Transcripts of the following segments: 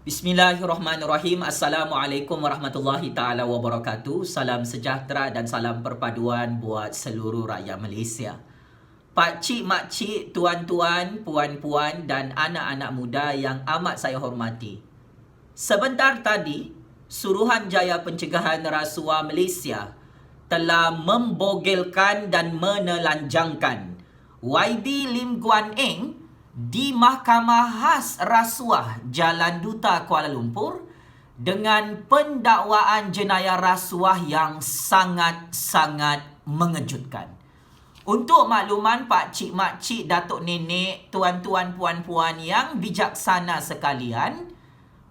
Bismillahirrahmanirrahim. Assalamualaikum warahmatullahi ta'ala wabarakatuh. Salam sejahtera dan salam perpaduan buat seluruh rakyat Malaysia. Pakcik, makcik, tuan-tuan, puan-puan dan anak-anak muda yang amat saya hormati. Sebentar tadi, Suruhanjaya Pencegahan Rasuah Malaysia telah membogelkan dan menelanjangkan YB Lim Guan Eng di Mahkamah Khas Rasuah Jalan Duta Kuala Lumpur dengan pendakwaan jenayah rasuah yang sangat-sangat mengejutkan. Untuk makluman pakcik, makcik, datuk nenek, tuan-tuan, puan-puan yang bijaksana sekalian,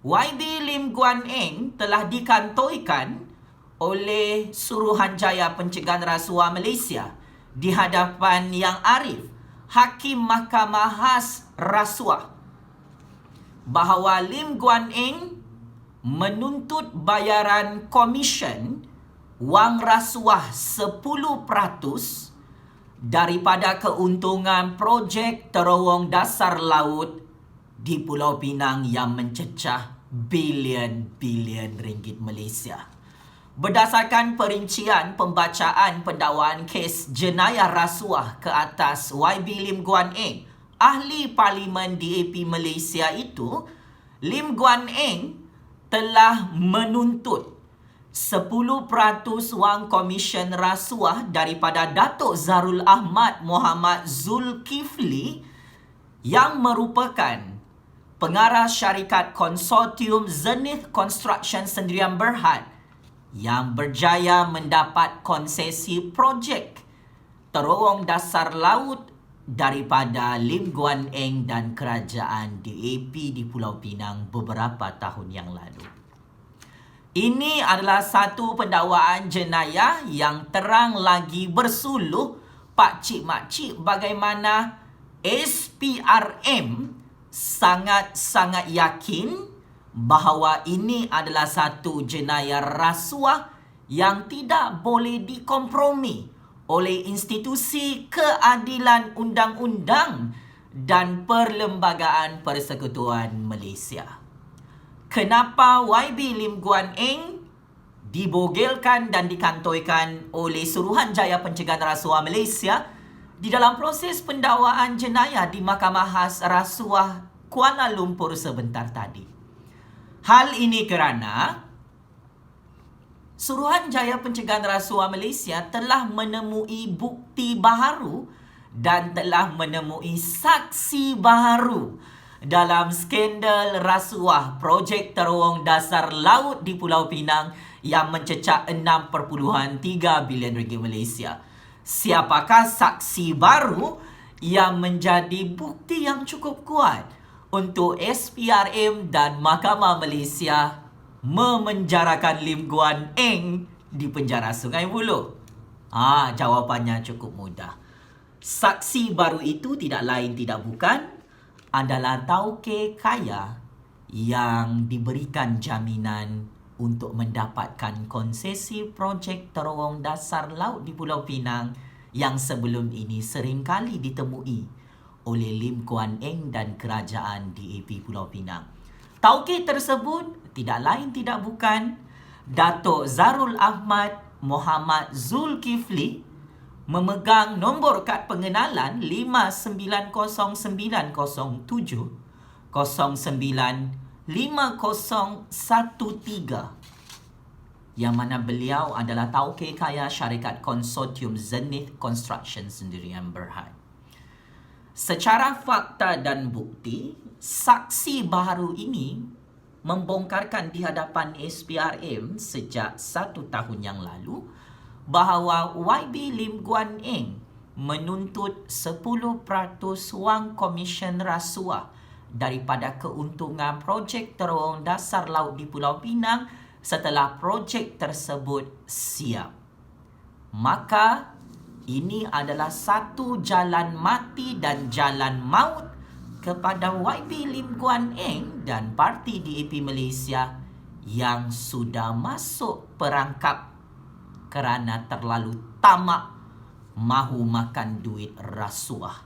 YB Lim Guan Eng telah dikantoikan oleh Suruhanjaya Pencegahan Rasuah Malaysia di hadapan Yang Arif, Hakim Mahkamah Khas Rasuah, bahawa Lim Guan Eng menuntut bayaran komisen wang rasuah 10% daripada keuntungan projek terowong dasar laut di Pulau Pinang yang mencecah bilion-bilion ringgit Malaysia. Berdasarkan perincian pembacaan pendakwaan kes jenayah rasuah ke atas YB Lim Guan Eng, ahli Parlimen DAP Malaysia itu, Lim Guan Eng telah menuntut 10% wang komisen rasuah daripada Datuk Zarul Ahmad Muhammad Zulkifli yang merupakan pengarah syarikat konsortium Zenith Construction Sdn Bhd yang berjaya mendapat konsesi projek terowong dasar laut daripada Lim Guan Eng dan kerajaan DAP di Pulau Pinang beberapa tahun yang lalu. Ini adalah satu pendakwaan jenayah yang terang lagi bersuluh pakcik-makcik bagaimana SPRM sangat-sangat yakin bahawa ini adalah satu jenayah rasuah yang tidak boleh dikompromi oleh institusi keadilan undang-undang dan Perlembagaan Persekutuan Malaysia. Kenapa YB Lim Guan Eng dibogelkan dan dikantoikan oleh Suruhanjaya Pencegahan Rasuah Malaysia di dalam proses pendakwaan jenayah di Mahkamah Khas Rasuah Kuala Lumpur sebentar tadi? Hal ini kerana Suruhanjaya Pencegahan Rasuah Malaysia telah menemui bukti baharu dan telah menemui saksi baharu dalam skandal rasuah projek terowong dasar laut di Pulau Pinang yang mencecah 6.3 bilion ringgit Malaysia. Siapakah saksi baru yang menjadi bukti yang cukup kuat untuk SPRM dan Mahkamah Malaysia memenjarakan Lim Guan Eng di penjara Sungai Buloh? Jawapannya cukup mudah. Saksi baru itu tidak lain tidak bukan adalah tauke kaya yang diberikan jaminan untuk mendapatkan konsesi projek terowong dasar laut di Pulau Pinang yang sebelum ini seringkali ditemui oleh Lim Guan Eng dan kerajaan DAP Pulau Pinang. Tauke tersebut tidak lain tidak bukan Datuk Zarul Ahmad Muhammad Zulkifli, memegang nombor kad pengenalan 590907095013, yang mana beliau adalah tauke kaya syarikat konsortium Zenith Construction Sdn Bhd. Secara fakta dan bukti, saksi baharu ini membongkarkan di hadapan SPRM sejak 1 tahun yang lalu bahawa YB Lim Guan Eng menuntut 10% wang komisen rasuah daripada keuntungan projek terowong dasar laut di Pulau Pinang setelah projek tersebut siap. Maka ini adalah satu jalan mati dan jalan maut kepada YB Lim Guan Eng dan parti DAP Malaysia yang sudah masuk perangkap kerana terlalu tamak mahu makan duit rasuah.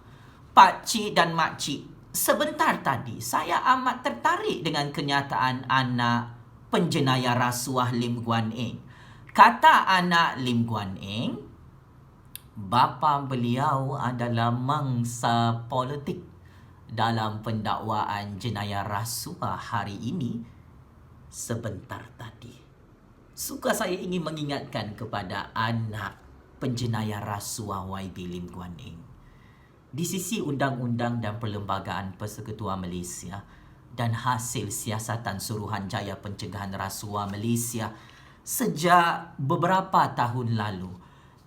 Pakcik dan makcik, sebentar tadi saya amat tertarik dengan kenyataan anak penjenayah rasuah Lim Guan Eng. Kata anak Lim Guan Eng, bapa beliau adalah mangsa politik dalam pendakwaan jenayah rasuah hari ini sebentar tadi. Suka saya ingin mengingatkan kepada anak penjenayah rasuah YB Lim Guan Eng. Di sisi undang-undang dan perlembagaan Persekutuan Malaysia dan hasil siasatan Suruhanjaya Pencegahan Rasuah Malaysia sejak beberapa tahun lalu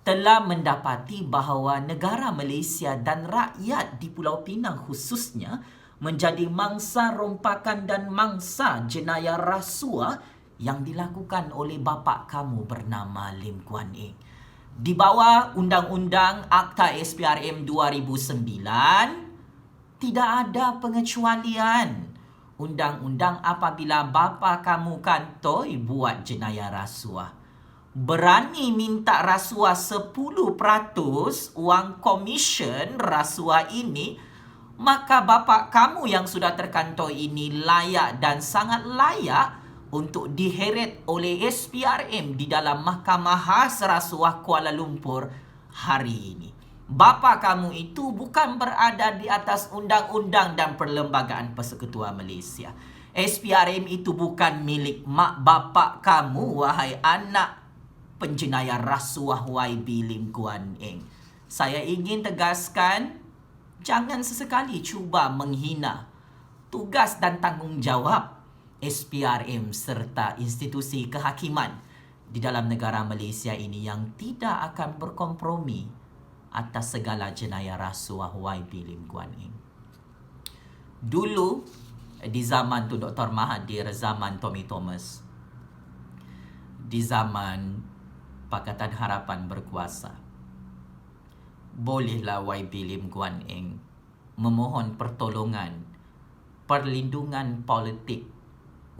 telah mendapati bahawa negara Malaysia dan rakyat di Pulau Pinang khususnya menjadi mangsa rompakan dan mangsa jenayah rasuah yang dilakukan oleh bapa kamu bernama Lim Guan Eng. Di bawah Undang-Undang Akta SPRM 2009, tidak ada pengecualian. Undang-undang apabila bapa kamu kantoi buat jenayah rasuah, berani minta rasuah 10% wang komisen rasuah ini, maka bapa kamu yang sudah terkantoi ini layak dan sangat layak untuk diheret oleh SPRM di dalam Mahkamah Khas Rasuah Kuala Lumpur hari ini. Bapa kamu itu bukan berada di atas undang-undang dan perlembagaan Persekutuan Malaysia. SPRM itu bukan milik mak bapa kamu, wahai anak penjenayah rasuah YB Lim Guan Eng. Saya ingin tegaskan, jangan sesekali cuba menghina tugas dan tanggungjawab SPRM serta institusi kehakiman di dalam negara Malaysia ini yang tidak akan berkompromi atas segala jenayah rasuah YB Lim Guan Eng. Dulu, di zaman tu Dr. Mahathir, zaman Tommy Thomas, di zaman Pakatan Harapan berkuasa, bolehlah YB Lim Guan Eng memohon pertolongan, perlindungan politik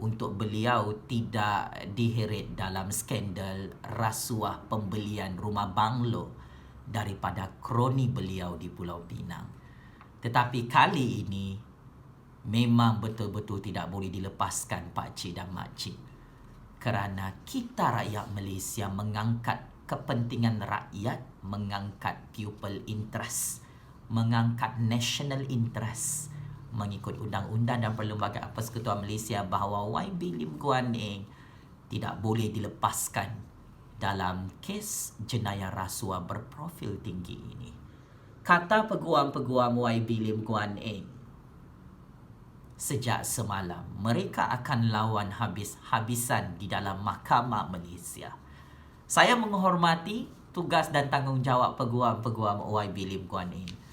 untuk beliau tidak diheret dalam skandal rasuah pembelian rumah banglo daripada kroni beliau di Pulau Pinang. Tetapi kali ini memang betul-betul tidak boleh dilepaskan pakcik dan makcik, kerana kita rakyat Malaysia mengangkat kepentingan rakyat, mengangkat pupil interest, mengangkat national interest mengikut undang-undang dan perlembagaan Persekutuan Malaysia bahawa YB Lim Guan Eng tidak boleh dilepaskan dalam kes jenayah rasuah berprofil tinggi ini. Kata peguam-peguam YB Lim Guan Eng, sejak semalam mereka akan lawan habis-habisan di dalam Mahkamah Malaysia. Saya menghormati tugas dan tanggungjawab peguam-peguam YB Lim Guan Eng.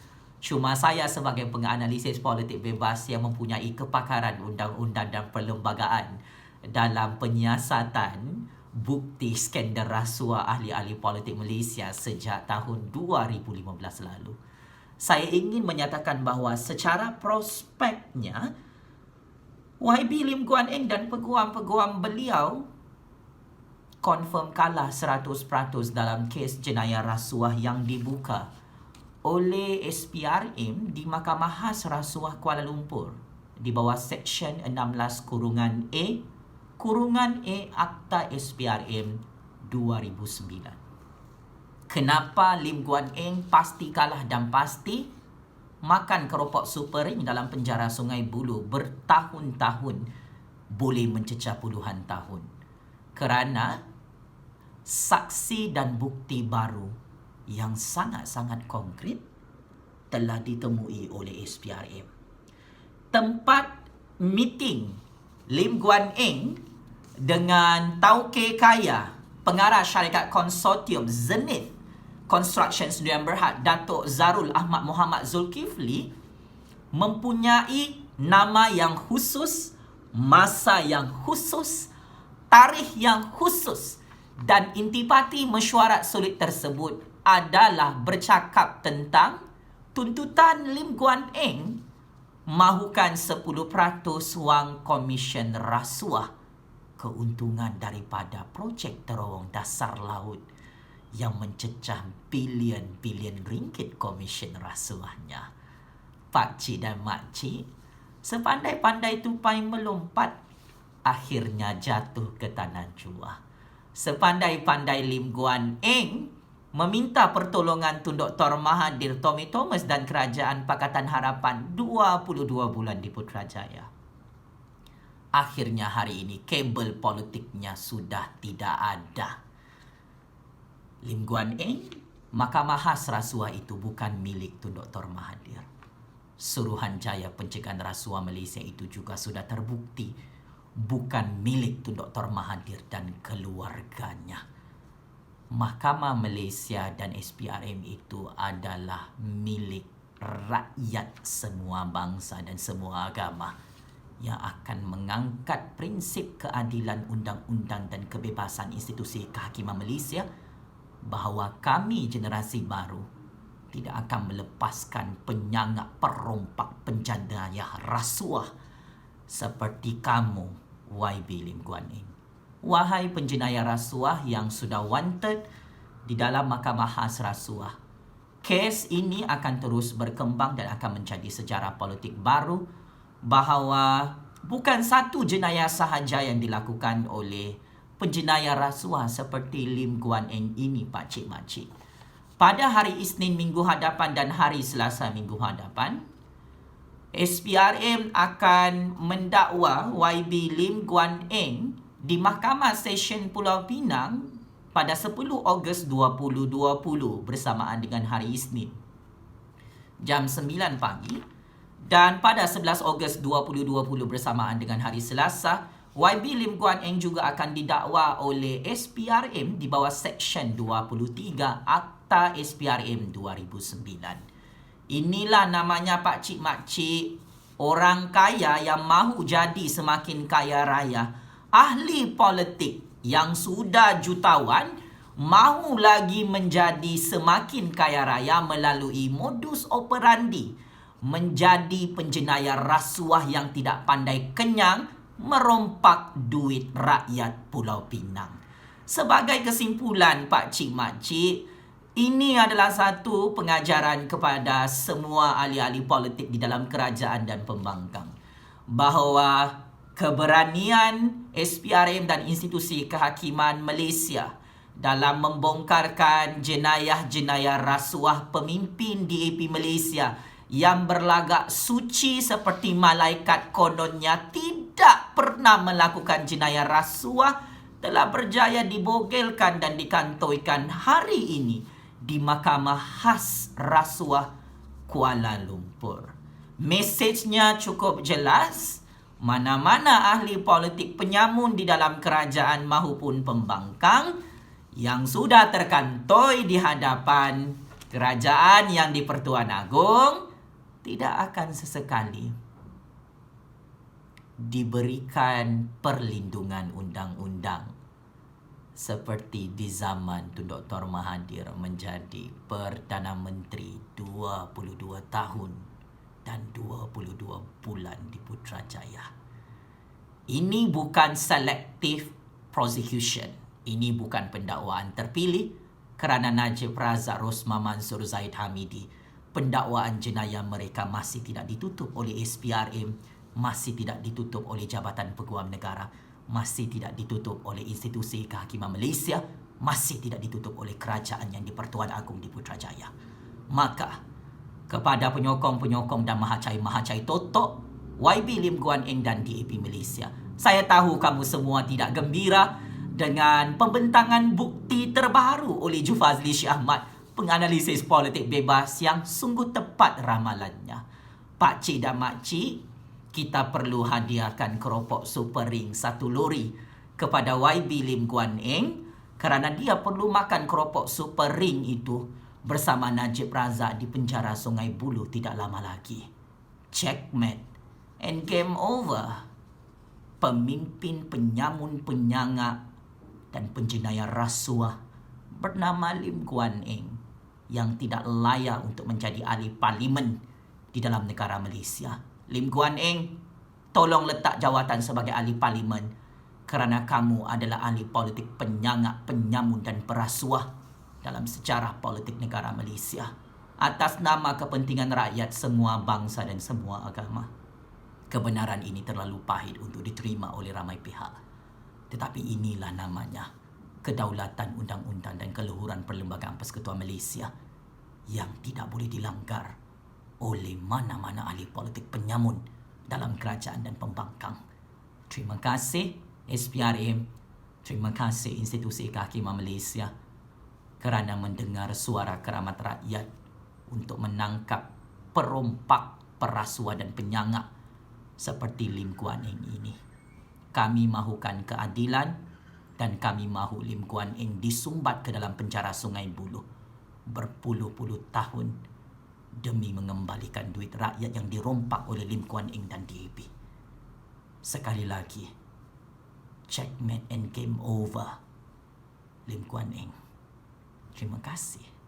Cuma saya sebagai penganalisis politik bebas yang mempunyai kepakaran undang-undang dan perlembagaan dalam penyiasatan bukti skandal rasuah ahli-ahli politik Malaysia sejak tahun 2015 lalu, saya ingin menyatakan bahawa secara prospeknya YB Lim Guan Eng dan peguam-peguam beliau confirm kalah 100% dalam kes jenayah rasuah yang dibuka oleh SPRM di Mahkamah Khas Rasuah Kuala Lumpur di bawah Seksyen 16(a) Akta SPRM 2009. Kenapa Lim Guan Eng pasti kalah dan pasti makan keropok supering dalam penjara Sungai Buloh bertahun-tahun, boleh mencecah puluhan tahun? Kerana saksi dan bukti baru yang sangat-sangat konkret telah ditemui oleh SPRM. Tempat meeting Lim Guan Eng dengan Tauke Kaya, pengarah syarikat konsortium Zenith Construction Sdn Bhd, Datuk Zarul Ahmad Muhammad Zulkifli, mempunyai nama yang khusus, masa yang khusus, tarikh yang khusus, dan intipati mesyuarat sulit tersebut adalah bercakap tentang tuntutan Lim Guan Eng mahukan 10% wang komisen rasuah keuntungan daripada projek terowong dasar laut yang mencecah bilion-bilion ringgit komisen rasuahnya. pakcik dan makcik, sepandai-pandai tupai melompat, akhirnya jatuh ke tanah jua. Sepandai-pandai Lim Guan Eng meminta pertolongan Tun Dr. Mahathir, Tommy Thomas dan Kerajaan Pakatan Harapan 22 bulan di Putrajaya. Akhirnya hari ini kabel politiknya sudah tidak ada. Lim Guan Eng, Mahkamah Khas Rasuah itu bukan milik Tun Dr. Mahathir. Suruhanjaya Pencegahan Rasuah Malaysia itu juga sudah terbukti bukan milik Tun Dr. Mahathir dan keluarganya. Mahkamah Malaysia dan SPRM itu adalah milik rakyat semua bangsa dan semua agama yang akan mengangkat prinsip keadilan undang-undang dan kebebasan institusi kehakiman Malaysia, bahawa kami generasi baru tidak akan melepaskan penyangak perompak penjajah rasuah seperti kamu, YB Lim Guan Eng. Wahai penjenayah rasuah yang sudah wanted di dalam Mahkamah Khas Rasuah, kes ini akan terus berkembang dan akan menjadi sejarah politik baru, bahawa bukan satu jenayah sahaja yang dilakukan oleh penjenayah rasuah seperti Lim Guan Eng ini, pakcik-makcik. Pada hari Isnin minggu hadapan dan hari Selasa minggu hadapan, SPRM akan mendakwa YB Lim Guan Eng di Mahkamah Session Pulau Pinang pada 10 Ogos 2020 bersamaan dengan hari Isnin jam 9 pagi, dan pada 11 Ogos 2020 bersamaan dengan hari Selasa, YB Lim Guan Eng juga akan didakwa oleh SPRM di bawah Seksyen 23 Akta SPRM 2009. Inilah namanya pakcik-makcik, orang kaya yang mahu jadi semakin kaya raya, ahli politik yang sudah jutawan mahu lagi menjadi semakin kaya raya melalui modus operandi menjadi penjenayah rasuah yang tidak pandai kenyang merompak duit rakyat Pulau Pinang. Sebagai kesimpulan, pakcik-makcik, ini adalah satu pengajaran kepada semua ahli-ahli politik di dalam kerajaan dan pembangkang, bahawa keberanian SPRM dan institusi kehakiman Malaysia dalam membongkarkan jenayah-jenayah rasuah pemimpin DAP Malaysia yang berlagak suci seperti malaikat kononnya tidak pernah melakukan jenayah rasuah telah berjaya dibogelkan dan dikantoikan hari ini di Mahkamah Khas Rasuah Kuala Lumpur. Mesejnya cukup jelas. Mana-mana ahli politik penyamun di dalam kerajaan maupun pembangkang yang sudah terkantoi di hadapan kerajaan yang di-Pertuan Agong tidak akan sesekali diberikan perlindungan undang-undang seperti di zaman Tun Dr. Mahathir menjadi Perdana Menteri 22 tahun dan 22 bulan di Putrajaya. Ini bukan selective prosecution. Ini bukan pendakwaan terpilih kerana Najib Razak, Rosmah Mansor, Zahid Hamidi. Pendakwaan jenayah mereka masih tidak ditutup oleh SPRM, masih tidak ditutup oleh Jabatan Peguam Negara, masih tidak ditutup oleh institusi kehakiman Malaysia, masih tidak ditutup oleh kerajaan yang di-Pertuan Agong di Putrajaya. Maka kepada penyokong-penyokong dan mahacai-mahacai totok YB Lim Guan Eng dan DAP Malaysia, saya tahu kamu semua tidak gembira dengan pembentangan bukti terbaru oleh Jufazli Syed Ahmad, penganalisis politik bebas yang sungguh tepat ramalannya. Pakcik dan makcik, kita perlu hadiahkan keropok super ring 1 lori kepada YB Lim Guan Eng kerana dia perlu makan keropok super ring itu bersama Najib Razak di penjara Sungai Buloh tidak lama lagi. Checkmate and game over. Pemimpin penyamun, penyangak dan penjenayah rasuah bernama Lim Guan Eng yang tidak layak untuk menjadi ahli parlimen di dalam negara Malaysia. Lim Guan Eng, tolong letak jawatan sebagai ahli parlimen kerana kamu adalah ahli politik penyangak, penyamun dan perasuah dalam sejarah politik negara Malaysia. atas nama kepentingan rakyat semua bangsa dan semua agama. Kebenaran ini terlalu pahit untuk diterima oleh ramai pihak. Tetapi inilah namanya kedaulatan undang-undang dan keluhuran Perlembagaan Persekutuan Malaysia yang tidak boleh dilanggar oleh mana-mana ahli politik penyamun dalam kerajaan dan pembangkang. Terima kasih SPRM, terima kasih Institusi Kehakiman Malaysia kerana mendengar suara keramat rakyat untuk menangkap perompak, perasuah dan penyangak seperti Lim Kuan Eng ini. Kami mahukan keadilan dan kami mahu Lim Kuan Eng disumbat ke dalam penjara Sungai Buloh berpuluh-puluh tahun demi mengembalikan duit rakyat yang dirompak oleh Lim Kuan Eng dan DAP. Sekali lagi, checkmate and game over, Lim Kuan Eng. Terima kasih.